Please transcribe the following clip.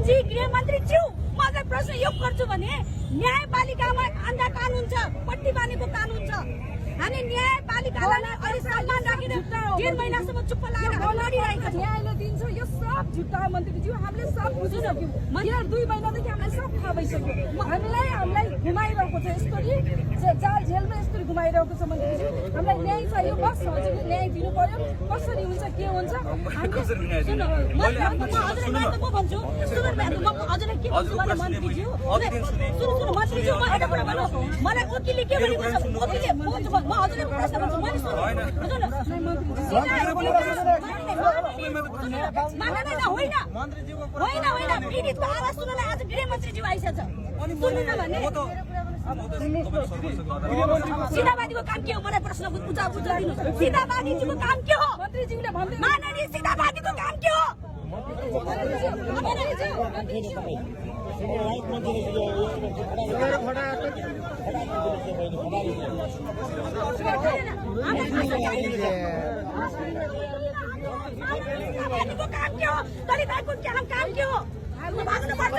जी गृहमन्त्रीज्यू म चाहिँ प्रश्न यो गर्छु भने न्यायपालिकामा अन्धा कानुन छ, पट्टी बाँधेको कानुन छ। हामी न्यायपालिकालाई अलि सम्मान राखेर 1.5 महिनासम्म चुप्प लागेर लडिरहेका छौँ। न्यायले दिन्छ यो सब झुट्टा मन्त्रीज्यू, हामीले सब बुझिसक्यौँ। यहाँ 2 महिनादेखि हामीलाई सब थाहा भइसक्यो। हामीलाई घुमाइरहेको छ यसरी, जाल जेलमा यसरी घुमाइरहेको छ मन्त्रीज्यू। हामीलाई न्याय चाहियो, बस हजुरले न्याय दिनु पर्यो। कसरी हुन्छ के हुन्छ म भन्छु हजुरलाई के भन्छु भने मन्त्रीज्यू सुन्नु मन्त्रीज्यू, म एउटा कुरा भन्नु, मलाई वकिलले के भनेको छ, वकिलले म हजुरले प्रश्न गर्छु, मैले सुन्नु होइन पीडितको आवाज सुन्नलाई आज गृहमन्त्रीज्यू आइसकेछ। सुन्नु न भने सीतावादीको काम के हो? मलाई प्रश्न बुझाइदिनु। सीतावादीजीको काम के हो? मन्त्रीज्यूले भन्दै माननीय सीतावादीको काम के हो? काम के हो? दलितहरूको काम के हो? भाग्नुपर्छ।